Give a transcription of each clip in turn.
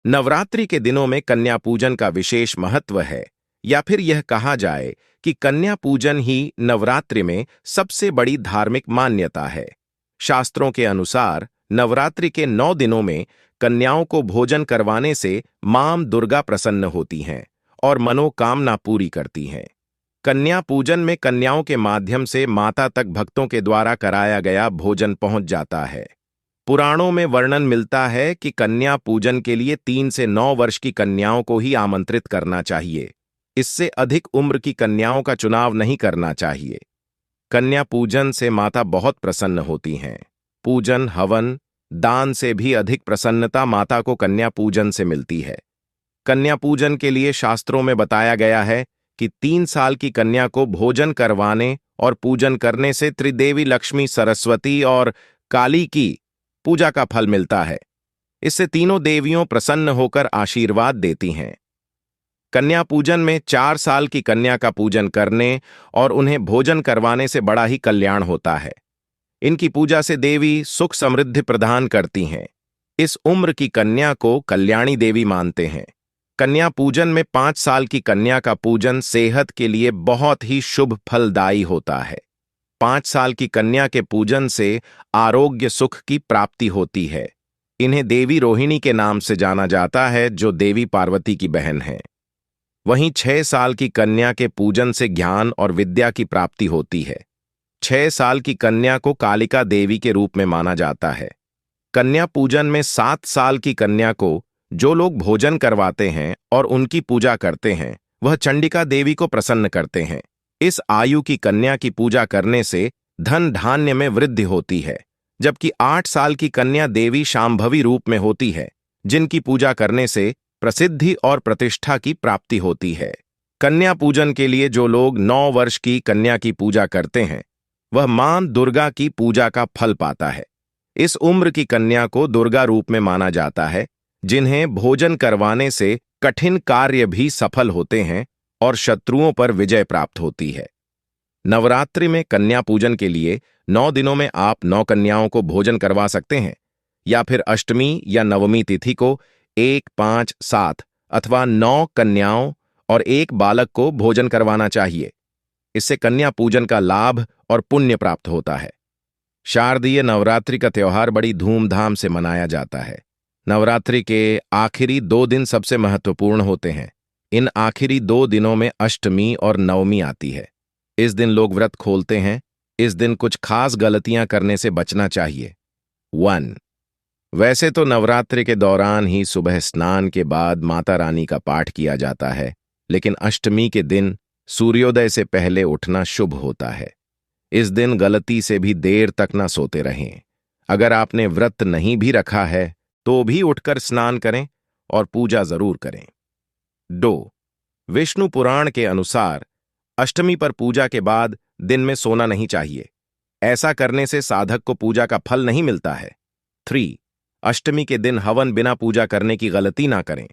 नवरात्रि के दिनों में कन्या पूजन का विशेष महत्व है, या फिर यह कहा जाए कि कन्या पूजन ही नवरात्रि में सबसे बड़ी धार्मिक मान्यता है। शास्त्रों के अनुसार नवरात्रि के 9 दिनों में कन्याओं को भोजन करवाने से मां दुर्गा प्रसन्न होती हैं और मनोकामना पूरी करती हैं। कन्या पूजन में कन्याओं के माध्यम से माता तक भक्तों के द्वारा कराया गया भोजन पहुंच जाता है। पुराणों में वर्णन मिलता है कि कन्या पूजन के लिए 3 से 9 वर्ष की कन्याओं को ही आमंत्रित करना चाहिए। इससे अधिक उम्र की कन्याओं का चुनाव नहीं करना चाहिए। कन्या पूजन से माता बहुत प्रसन्न होती हैं। पूजन, हवन, दान से भी अधिक प्रसन्नता माता को कन्या पूजन से मिलती है। कन्या पूजन के लिए शास्त्रों में बताया गया है कि 3 साल की कन्या को भोजन करवाने और पूजन करने से त्रिदेवी लक्ष्मी, सरस्वती और काली की पूजा का फल मिलता है। इससे तीनों देवियों प्रसन्न होकर आशीर्वाद देती हैं। कन्या पूजन में 4 साल की कन्या का पूजन करने और उन्हें भोजन करवाने से बड़ा ही कल्याण होता है। इनकी पूजा से देवी सुख समृद्धि प्रदान करती हैं। इस उम्र की कन्या को कल्याणी देवी मानते हैं। कन्या पूजन में 5 साल की कन्या का पूजन सेहत के लिए बहुत ही शुभ फलदायी होता है। 5 साल की कन्या के पूजन से आरोग्य सुख की प्राप्ति होती है। इन्हें देवी रोहिणी के नाम से जाना जाता है, जो देवी पार्वती की बहन है। वहीं 6 साल की कन्या के पूजन से ज्ञान और विद्या की प्राप्ति होती है। 6 साल की कन्या को कालिका देवी के रूप में माना जाता है। कन्या पूजन में 7 साल की कन्या को जो लोग भोजन करवाते हैं और उनकी पूजा करते हैं, वह चंडिका देवी को प्रसन्न करते हैं। इस आयु की कन्या की पूजा करने से धन धान्य में वृद्धि होती है, जबकि 8 साल की कन्या देवी शांभवी रूप में होती है, जिनकी पूजा करने से प्रसिद्धि और प्रतिष्ठा की प्राप्ति होती है। कन्या पूजन के लिए जो लोग 9 वर्ष की कन्या की पूजा करते हैं, वह मां दुर्गा की पूजा का फल पाता है। इस उम्र की कन्या को दुर्गा रूप में माना जाता है, जिन्हें भोजन करवाने से कठिन कार्य भी सफल होते हैं और शत्रुओं पर विजय प्राप्त होती है। नवरात्रि में कन्या पूजन के लिए 9 दिनों में आप 9 कन्याओं को भोजन करवा सकते हैं, या फिर अष्टमी या नवमी तिथि को 1, 5, 7 अथवा 9 कन्याओं और 1 बालक को भोजन करवाना चाहिए। इससे कन्या पूजन का लाभ और पुण्य प्राप्त होता है। शारदीय नवरात्रि का त्योहार बड़ी धूमधाम से मनाया जाता है। नवरात्रि के आखिरी 2 दिन सबसे महत्वपूर्ण होते हैं। इन आखिरी 2 दिनों में अष्टमी और नवमी आती है। इस दिन लोग व्रत खोलते हैं। इस दिन कुछ खास गलतियां करने से बचना चाहिए। 1. वैसे तो नवरात्रि के दौरान ही सुबह स्नान के बाद माता रानी का पाठ किया जाता है, लेकिन अष्टमी के दिन सूर्योदय से पहले उठना शुभ होता है। इस दिन गलती से भी देर तक ना सोते रहें। अगर आपने व्रत नहीं भी रखा है तो भी उठकर स्नान करें और पूजा जरूर करें। 2. विष्णु पुराण के अनुसार अष्टमी पर पूजा के बाद दिन में सोना नहीं चाहिए। ऐसा करने से साधक को पूजा का फल नहीं मिलता है। 3. अष्टमी के दिन हवन बिना पूजा करने की गलती ना करें।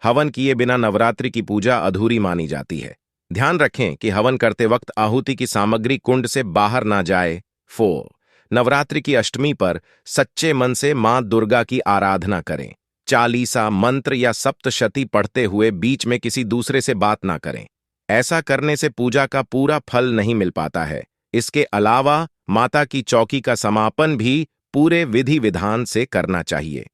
हवन किए बिना नवरात्रि की पूजा अधूरी मानी जाती है। ध्यान रखें कि हवन करते वक्त आहुति की सामग्री कुंड से बाहर ना जाए। 4. नवरात्रि की अष्टमी पर सच्चे मन से मां दुर्गा की आराधना करें। चालीसा, मंत्र या सप्तशती पढ़ते हुए बीच में किसी दूसरे से बात ना करें। ऐसा करने से पूजा का पूरा फल नहीं मिल पाता है। इसके अलावा माता की चौकी का समापन भी पूरे विधि विधान से करना चाहिए।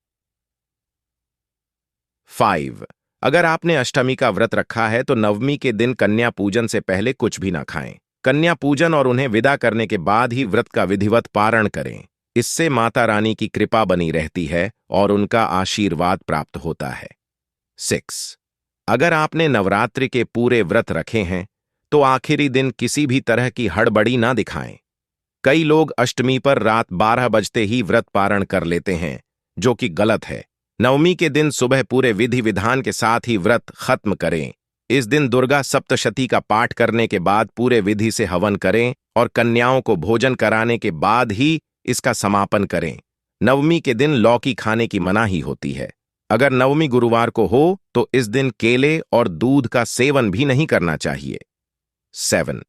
5. अगर आपने अष्टमी का व्रत रखा है तो नवमी के दिन कन्या पूजन से पहले कुछ भी ना खाएं। कन्या पूजन और उन्हें विदा करने के बाद ही व्रत का विधिवत पारण करें। इससे माता रानी की कृपा बनी रहती है और उनका आशीर्वाद प्राप्त होता है। 6. अगर आपने नवरात्रि के पूरे व्रत रखे हैं तो आखिरी दिन किसी भी तरह की हड़बड़ी ना दिखाएं। कई लोग अष्टमी पर रात 12 बजते ही व्रत पारण कर लेते हैं, जो कि गलत है। नवमी के दिन सुबह पूरे विधि विधान के साथ ही व्रत खत्म करें। इस दिन दुर्गा सप्तशती का पाठ करने के बाद पूरे विधि से हवन करें और कन्याओं को भोजन कराने के बाद ही इसका समापन करें। नवमी के दिन लौकी खाने की मनाही होती है। अगर नवमी गुरुवार को हो तो इस दिन केले और दूध का सेवन भी नहीं करना चाहिए। 7.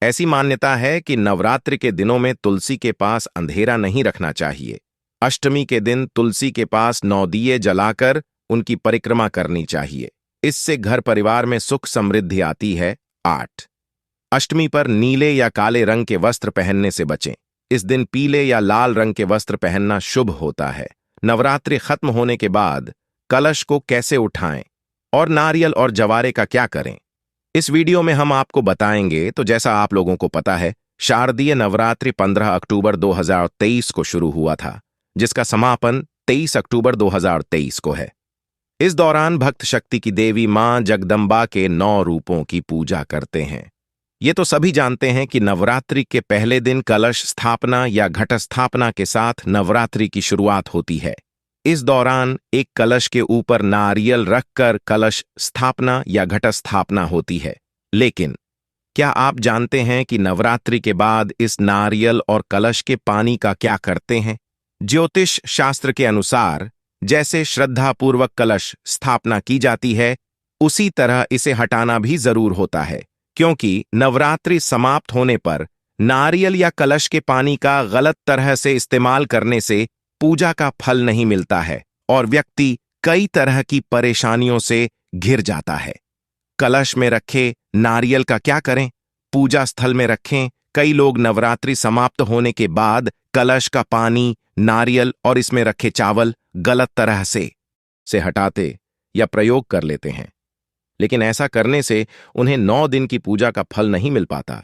ऐसी मान्यता है कि नवरात्रि के दिनों में तुलसी के पास अंधेरा नहीं रखना चाहिए। अष्टमी के दिन तुलसी के पास 9 दिए जलाकर उनकी परिक्रमा करनी चाहिए। इससे घर परिवार में सुख समृद्धि आती है। 8. अष्टमी पर नीले या काले रंग के वस्त्र पहनने से बचें। इस दिन पीले या लाल रंग के वस्त्र पहनना शुभ होता है। नवरात्रि खत्म होने के बाद कलश को कैसे उठाएं और नारियल और जवारे का क्या करें, इस वीडियो में हम आपको बताएंगे। तो जैसा आप लोगों को पता है, शारदीय नवरात्रि 15 अक्टूबर 2023 को शुरू हुआ था, जिसका समापन 23 अक्टूबर 2023 को है। इस दौरान भक्त शक्ति की देवी मां जगदम्बा के 9 रूपों की पूजा करते हैं। ये तो सभी जानते हैं कि नवरात्रि के पहले दिन कलश स्थापना या घट स्थापना के साथ नवरात्रि की शुरुआत होती है। इस दौरान एक कलश के ऊपर नारियल रखकर कलश स्थापना या घट स्थापना होती है। लेकिन क्या आप जानते हैं कि नवरात्रि के बाद इस नारियल और कलश के पानी का क्या करते हैं? ज्योतिष शास्त्र के अनुसार जैसे श्रद्धापूर्वक कलश स्थापना की जाती है, उसी तरह इसे हटाना भी जरूर होता है, क्योंकि नवरात्रि समाप्त होने पर नारियल या कलश के पानी का गलत तरह से इस्तेमाल करने से पूजा का फल नहीं मिलता है और व्यक्ति कई तरह की परेशानियों से घिर जाता है। कलश में रखे नारियल का क्या करें? पूजा स्थल में रखें। कई लोग नवरात्रि समाप्त होने के बाद कलश का पानी, नारियल और इसमें रखे चावल गलत तरह से हटाते या प्रयोग कर लेते हैं, लेकिन ऐसा करने से उन्हें 9 दिन की पूजा का फल नहीं मिल पाता।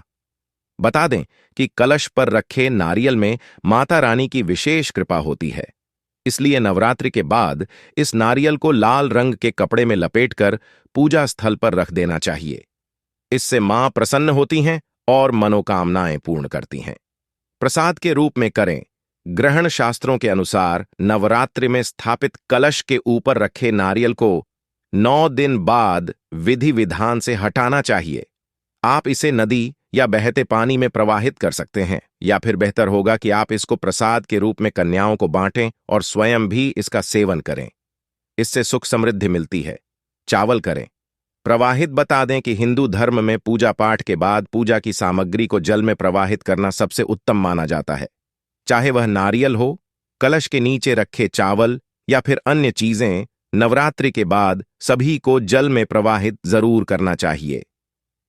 बता दें कि कलश पर रखे नारियल में माता रानी की विशेष कृपा होती है, इसलिए नवरात्रि के बाद इस नारियल को लाल रंग के कपड़े में लपेटकर पूजा स्थल पर रख देना चाहिए। इससे मां प्रसन्न होती हैं और मनोकामनाएं पूर्ण करती हैं। प्रसाद के रूप में करें। ग्रहण शास्त्रों के अनुसार नवरात्रि में स्थापित कलश के ऊपर रखे नारियल को 9 दिन बाद विधि विधान से हटाना चाहिए। आप इसे नदी या बहते पानी में प्रवाहित कर सकते हैं, या फिर बेहतर होगा कि आप इसको प्रसाद के रूप में कन्याओं को बांटें और स्वयं भी इसका सेवन करें। इससे सुख समृद्धि मिलती है। चावल करें। प्रवाहित बता दें कि हिंदू धर्म में पूजा पाठ के बाद पूजा की सामग्री को जल में प्रवाहित करना सबसे उत्तम माना जाता है। चाहे वह नारियल हो, कलश के नीचे रखे चावल या फिर अन्य चीजें, नवरात्रि के बाद सभी को जल में प्रवाहित जरूर करना चाहिए।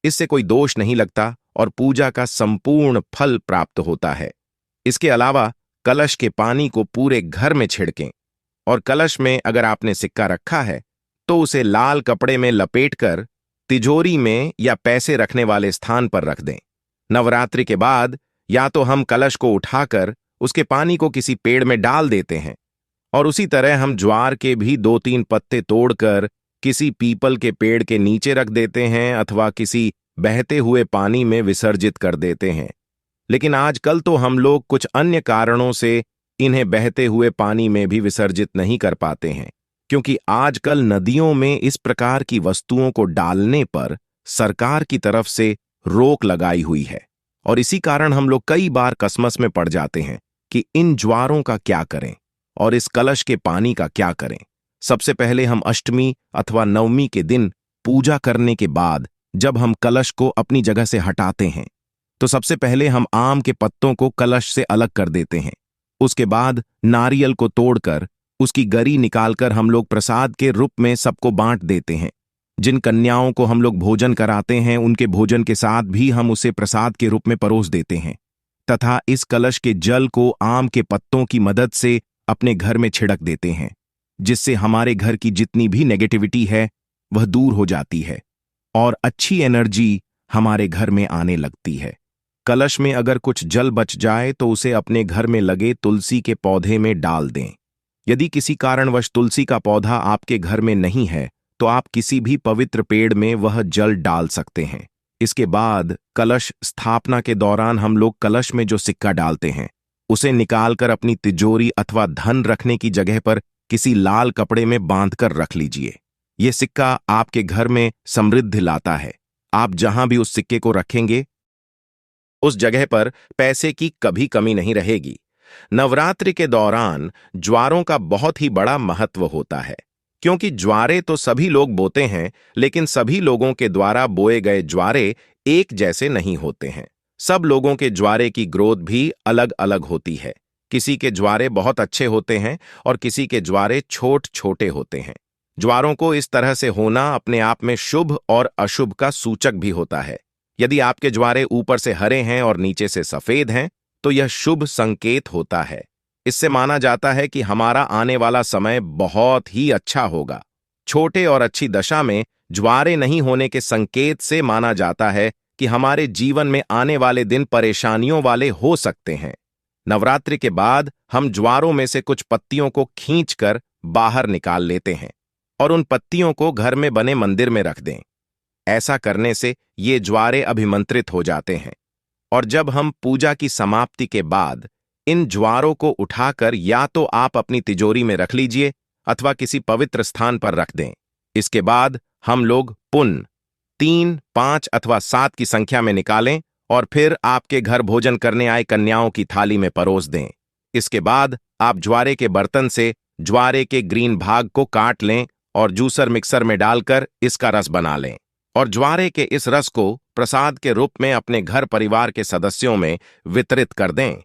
इससे कोई दोष नहीं लगता और पूजा का संपूर्ण फल प्राप्त होता है। इसके अलावा कलश के पानी को पूरे घर में छिड़कें और कलश में अगर आपने सिक्का रखा है तो उसे लाल कपड़े में लपेटकर तिजोरी में या पैसे रखने वाले स्थान पर रख दें। नवरात्रि के बाद या तो हम कलश को उठाकर उसके पानी को किसी पेड़ में डाल देते हैं, और उसी तरह हम ज्वार के भी 2-3 पत्ते तोड़कर किसी पीपल के पेड़ के नीचे रख देते हैं अथवा किसी बहते हुए पानी में विसर्जित कर देते हैं। लेकिन आजकल तो हम लोग कुछ अन्य कारणों से इन्हें बहते हुए पानी में भी विसर्जित नहीं कर पाते हैं, क्योंकि आजकल नदियों में इस प्रकार की वस्तुओं को डालने पर सरकार की तरफ से रोक लगाई हुई है, और इसी कारण हम लोग कई बार कसमस में पड़ जाते हैं कि इन ज्वारों का क्या करें और इस कलश के पानी का क्या करें। सबसे पहले हम अष्टमी अथवा नवमी के दिन पूजा करने के बाद जब हम कलश को अपनी जगह से हटाते हैं तो सबसे पहले हम आम के पत्तों को कलश से अलग कर देते हैं। उसके बाद नारियल को तोड़कर उसकी गरी निकालकर हम लोग प्रसाद के रूप में सबको बांट देते हैं। जिन कन्याओं को हम लोग भोजन कराते हैं उनके भोजन के साथ भी हम उसे प्रसाद के रूप में परोस देते हैं, तथा इस कलश के जल को आम के पत्तों की मदद से अपने घर में छिड़क देते हैं, जिससे हमारे घर की जितनी भी नेगेटिविटी है वह दूर हो जाती है और अच्छी एनर्जी हमारे घर में आने लगती है। कलश में अगर कुछ जल बच जाए तो उसे अपने घर में लगे तुलसी के पौधे में डाल दें। यदि किसी कारणवश तुलसी का पौधा आपके घर में नहीं है तो आप किसी भी पवित्र पेड़ में वह जल डाल सकते हैं। इसके बाद कलश स्थापना के दौरान हम लोग कलश में जो सिक्का डालते हैं उसे निकालकर अपनी तिजोरी अथवा धन रखने की जगह पर किसी लाल कपड़े में बांधकर रख लीजिए। यह सिक्का आपके घर में समृद्धि लाता है। आप जहां भी उस सिक्के को रखेंगे उस जगह पर पैसे की कभी कमी नहीं रहेगी। नवरात्रि के दौरान ज्वारों का बहुत ही बड़ा महत्व होता है, क्योंकि ज्वारे तो सभी लोग बोते हैं, लेकिन सभी लोगों के द्वारा बोए गए ज्वारे एक जैसे नहीं होते हैं। सब लोगों के ज्वारे की ग्रोथ भी अलग अलग होती है। किसी के ज्वारे बहुत अच्छे होते हैं और किसी के ज्वारे छोटे होते हैं। ज्वारों को इस तरह से होना अपने आप में शुभ और अशुभ का सूचक भी होता है। यदि आपके ज्वारे ऊपर से हरे हैं और नीचे से सफेद हैं, तो यह शुभ संकेत होता है। इससे माना जाता है कि हमारा आने वाला समय बहुत ही अच्छा होगा। छोटे और अच्छी दशा में ज्वारे नहीं होने के संकेत से माना जाता है कि हमारे जीवन में आने वाले दिन परेशानियों वाले हो सकते हैं। नवरात्रि के बाद हम ज्वारों में से कुछ पत्तियों को खींचकर बाहर निकाल लेते हैं और उन पत्तियों को घर में बने मंदिर में रख दें। ऐसा करने से ये ज्वारे अभिमंत्रित हो जाते हैं और जब हम पूजा की समाप्ति के बाद इन ज्वारों को उठाकर या तो आप अपनी तिजोरी में रख लीजिए अथवा किसी पवित्र स्थान पर रख दें। इसके बाद हम लोग पुन 3, 5 अथवा 7 की संख्या में निकालें और फिर आपके घर भोजन करने आए कन्याओं की थाली में परोस दें। इसके बाद आप ज्वारे के बर्तन से ज्वारे के ग्रीन भाग को काट लें और जूसर मिक्सर में डालकर इसका रस बना लें और ज्वारे के इस रस को प्रसाद के रूप में अपने घर परिवार के सदस्यों में वितरित कर दें।